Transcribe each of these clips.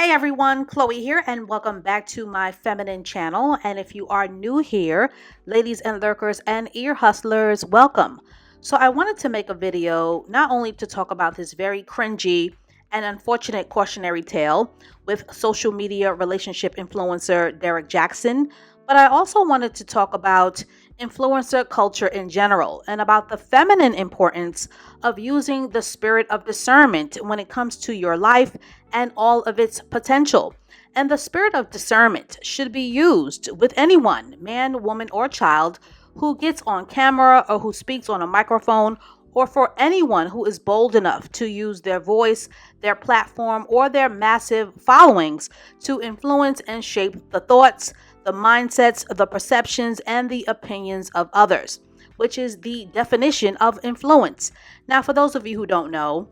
Hey everyone, Chloe here, and welcome back to my feminine channel. And if you are new here, ladies and lurkers and ear hustlers, welcome. So, I wanted to make a video not only to talk about this very cringy and unfortunate cautionary tale with social media relationship influencer Derrick Jaxn, but I also wanted to talk about influencer culture in general and about the feminine importance of using the spirit of discernment when it comes to your life and all of its potential. And the spirit of discernment should be used with anyone, man, woman, or child, who gets on camera or who speaks on a microphone, or for anyone who is bold enough to use their voice, their platform, or their massive followings to influence and shape the thoughts, the mindsets, the perceptions, and the opinions of others, which is the definition of influence. Now, for those of you who don't know,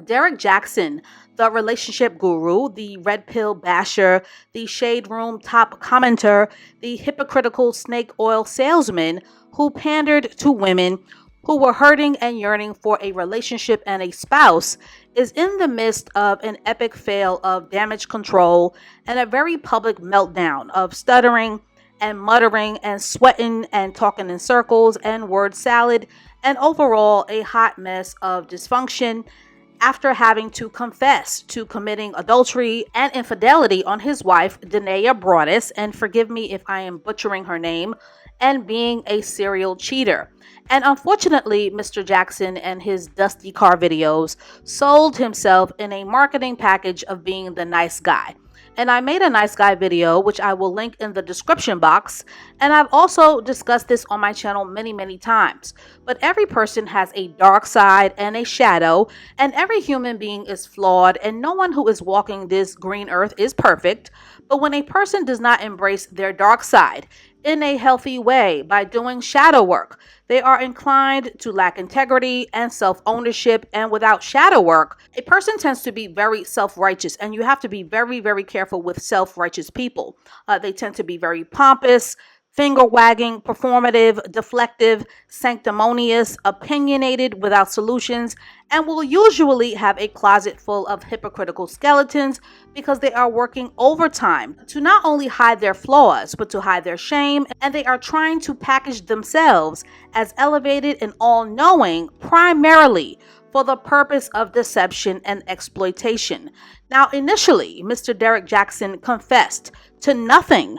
Derrick Jaxn, the relationship guru, the red pill basher, the shade room top commenter, the hypocritical snake oil salesman who pandered to women who were hurting and yearning for a relationship and a spouse, is in the midst of an epic fail of damage control and a very public meltdown of stuttering and muttering and sweating and talking in circles and word salad, and overall a hot mess of dysfunction after having to confess to committing adultery and infidelity on his wife, Danae Broadus, and forgive me if I am butchering her name, and being a serial cheater. And unfortunately, Mr. Jaxn and his dusty car videos sold himself in a marketing package of being the nice guy. And I made a nice guy video, which I will link in the description box. And I've also discussed this on my channel many times. But every person has a dark side and a shadow, and every human being is flawed, and no one who is walking this green earth is perfect. But when a person does not embrace their dark side in a healthy way by doing shadow work, they are inclined to lack integrity and self-ownership. And without shadow work, a person tends to be very self-righteous, and you have to be very careful with self-righteous people. They tend to be very pompous, finger-wagging, performative, deflective, sanctimonious, opinionated, without solutions, and will usually have a closet full of hypocritical skeletons because they are working overtime to not only hide their flaws, but to hide their shame, and they are trying to package themselves as elevated and all-knowing primarily for the purpose of deception and exploitation. Now, initially, Mr. Derrick Jaxn confessed to nothing.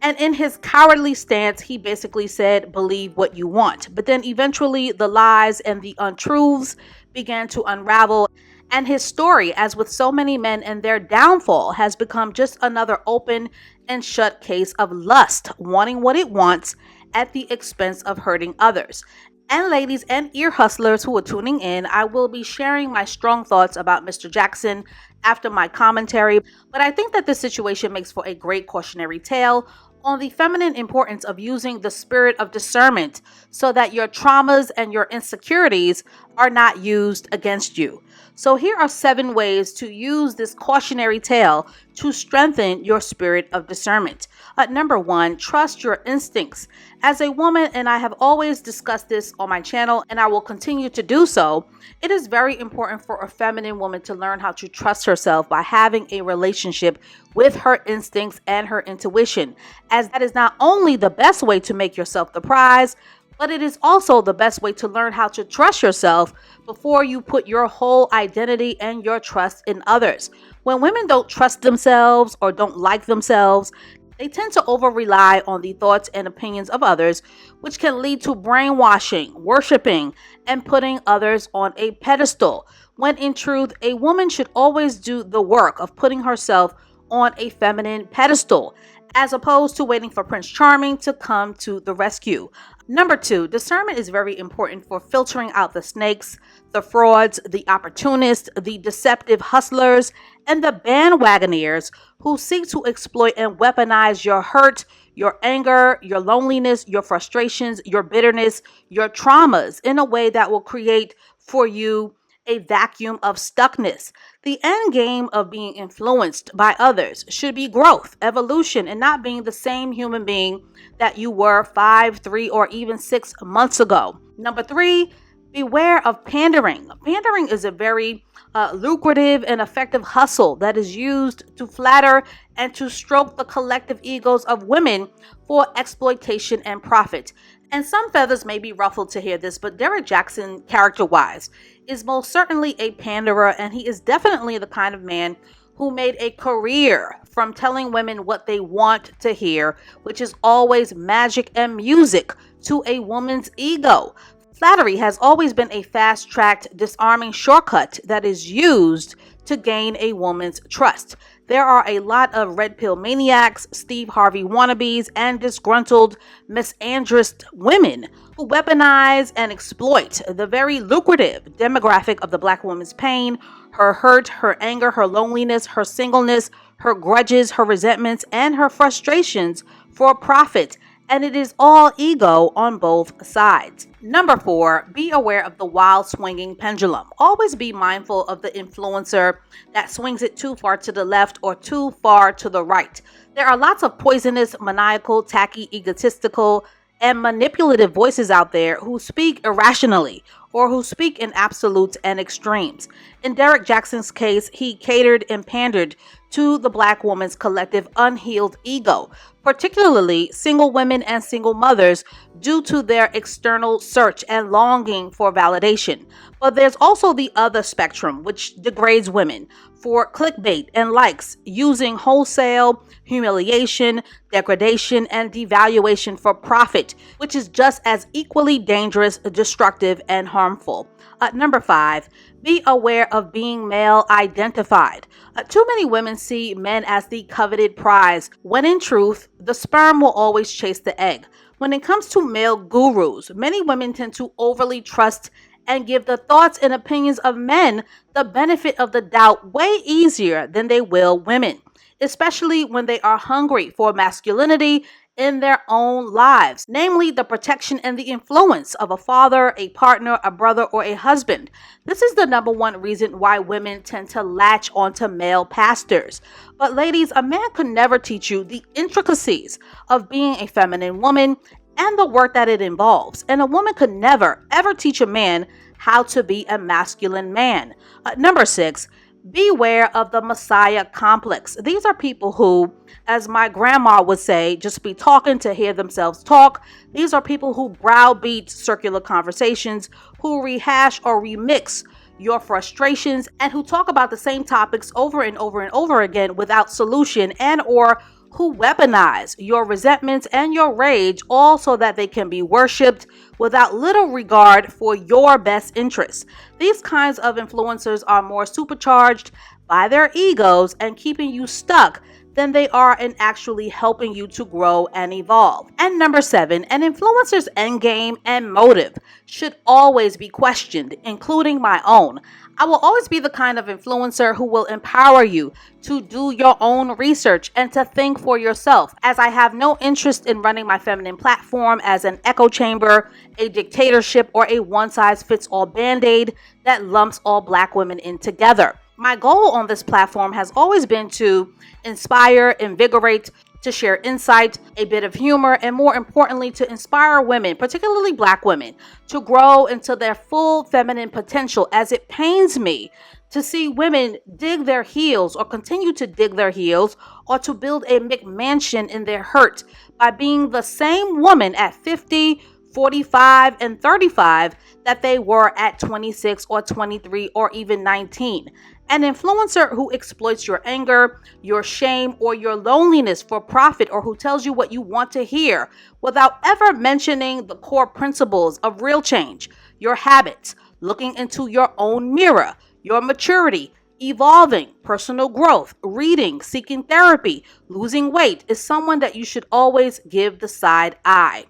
And in his cowardly stance, he basically said, believe what you want. But then eventually the lies and the untruths began to unravel. And his story, as with so many men and their downfall, has become just another open and shut case of lust, wanting what it wants at the expense of hurting others. And ladies and ear hustlers who are tuning in, I will be sharing my strong thoughts about Mr. Jaxn after my commentary. But I think that this situation makes for a great cautionary tale on the feminine importance of using the spirit of discernment so that your traumas and your insecurities are not used against you. So here are 7 ways to use this cautionary tale to strengthen your spirit of discernment. Number 1, trust your instincts. As a woman, and I have always discussed this on my channel, and I will continue to do so, it is very important for a feminine woman to learn how to trust herself by having a relationship with her instincts and her intuition, as that is not only the best way to make yourself the prize, but it is also the best way to learn how to trust yourself before you put your whole identity and your trust in others. When women don't trust themselves or don't like themselves, they tend to over-rely on the thoughts and opinions of others, which can lead to brainwashing, worshiping, and putting others on a pedestal. When in truth, a woman should always do the work of putting herself on a feminine pedestal, as opposed to waiting for Prince Charming to come to the rescue. Number 2, discernment is very important for filtering out the snakes, the frauds, the opportunists, the deceptive hustlers, and the bandwagoners who seek to exploit and weaponize your hurt, your anger, your loneliness, your frustrations, your bitterness, your traumas in a way that will create for you a vacuum of stuckness. The end game of being influenced by others should be growth, evolution, and not being the same human being that you were 5, 3, or even 6 months ago. Number 3, Beware of pandering. Pandering is a very lucrative and effective hustle that is used to flatter and to stroke the collective egos of women for exploitation and profit. And some feathers may be ruffled to hear this, but Derrick Jaxn, character wise, is most certainly a panderer, and he is definitely the kind of man who made a career from telling women what they want to hear, which is always magic and music to a woman's ego. Flattery has always been a fast-tracked, disarming shortcut that is used to gain a woman's trust. There are a lot of red pill maniacs, Steve Harvey wannabes, and disgruntled misandrist women who weaponize and exploit the very lucrative demographic of the black woman's pain, her hurt, her anger, her loneliness, her singleness, her grudges, her resentments, and her frustrations for profit. And it is all ego on both sides. Number 4, be aware of the wild swinging pendulum. Always be mindful of the influencer that swings it too far to the left or too far to the right. There are lots of poisonous, maniacal, tacky, egotistical, and manipulative voices out there who speak irrationally or who speak in absolutes and extremes. In Derrick Jaxn's case, he catered and pandered to the black woman's collective unhealed ego, particularly single women and single mothers, due to their external search and longing for validation. But there's also the other spectrum, which degrades women for clickbait and likes, using wholesale humiliation, degradation, and devaluation for profit, which is just as equally dangerous, destructive, and harmful. Number 5, be aware of being male identified. Too many women see men as the coveted prize, when in truth, the sperm will always chase the egg. When it comes to male gurus, many women tend to overly trust and give the thoughts and opinions of men the benefit of the doubt way easier than they will women, especially when they are hungry for masculinity in their own lives, namely the protection and the influence of a father, a partner, a brother, or a husband. This is the number one reason why women tend to latch onto male pastors. But ladies, a man could never teach you the intricacies of being a feminine woman and the work that it involves. And a woman could never, ever teach a man how to be a masculine man. Number 6, beware of the Messiah complex. These are people who, as my grandma would say, just be talking to hear themselves talk. These are people who browbeat circular conversations, who rehash or remix your frustrations, and who talk about the same topics over and over and over again without solution, and or who weaponize your resentments and your rage, all so that they can be worshipped without little regard for your best interests. These kinds of influencers are more supercharged by their egos and keeping you stuck than they are in actually helping you to grow and evolve. And number 7, an influencer's endgame and motive should always be questioned, including my own. I will always be the kind of influencer who will empower you to do your own research and to think for yourself, as I have no interest in running my feminine platform as an echo chamber, a dictatorship, or a one-size-fits-all band-aid that lumps all black women in together. My goal on this platform has always been to inspire, invigorate, to share insight, a bit of humor, and more importantly, to inspire women, particularly black women, to grow into their full feminine potential, as it pains me to see women dig their heels or continue to dig their heels or to build a McMansion in their hurt by being the same woman at 50, 45, and 35 that they were at 26 or 23 or even 19. An influencer who exploits your anger, your shame, or your loneliness for profit, or who tells you what you want to hear without ever mentioning the core principles of real change, your habits, looking into your own mirror, your maturity, evolving, personal growth, reading, seeking therapy, losing weight, is someone that you should always give the side eye.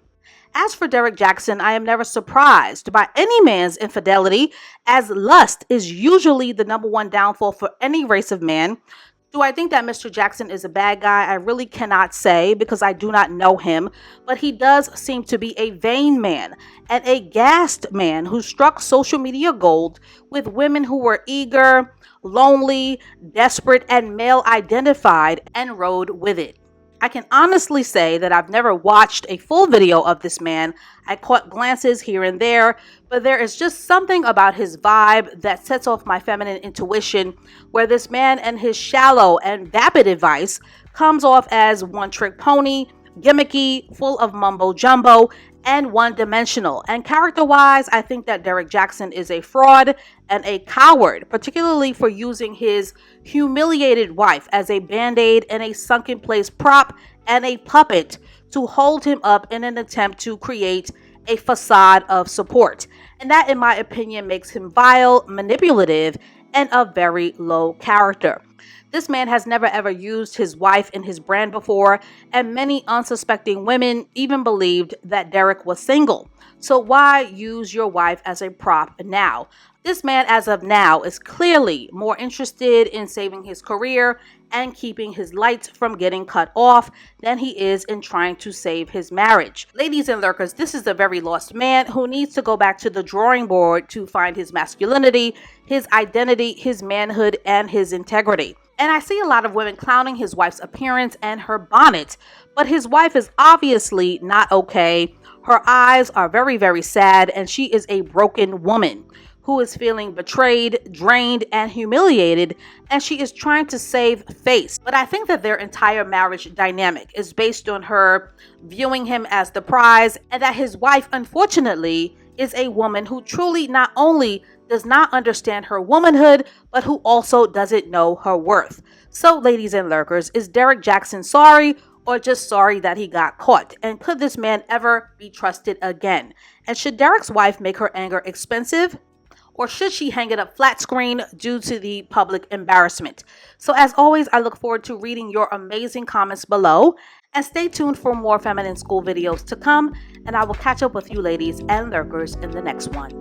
As for Derrick Jaxn, I am never surprised by any man's infidelity, as lust is usually the number one downfall for any race of man. Do I think that Mr. Jaxn is a bad guy? I really cannot say because I do not know him, but he does seem to be a vain man and a gassed man who struck social media gold with women who were eager, lonely, desperate, and male identified and rode with it. I can honestly say that I've never watched a full video of this man. I caught glances here and there, but there is just something about his vibe that sets off my feminine intuition, where this man and his shallow and vapid advice comes off as one-trick pony, gimmicky, full of mumbo jumbo, and one-dimensional. And character-wise, I think that Derrick Jaxn is a fraud and a coward, particularly for using his humiliated wife as a band-aid and a sunken-place prop and a puppet to hold him up in an attempt to create a facade of support. And that, in my opinion, makes him vile, manipulative, and of very low character. This man has never ever used his wife in his brand before, and many unsuspecting women even believed that Derrick was single. So why use your wife as a prop now? This man, as of now, is clearly more interested in saving his career and keeping his lights from getting cut off than he is in trying to save his marriage. Ladies and lurkers, this is a very lost man who needs to go back to the drawing board to find his masculinity, his identity, his manhood, and his integrity. And I see a lot of women clowning his wife's appearance and her bonnet, but his wife is obviously not okay. Her eyes are very, very sad, and she is a broken woman who is feeling betrayed, drained, and humiliated, and she is trying to save face. But I think that their entire marriage dynamic is based on her viewing him as the prize, and that his wife, unfortunately, is a woman who truly not only does not understand her womanhood, but who also doesn't know her worth. So, ladies and lurkers, is Derrick Jaxn sorry, or just sorry that he got caught? And could this man ever be trusted again? And should Derrick's wife make her anger expensive? Or should she hang it up flat screen due to the public embarrassment? So as always, I look forward to reading your amazing comments below. And stay tuned for more feminine school videos to come. And I will catch up with you ladies and lurkers in the next one.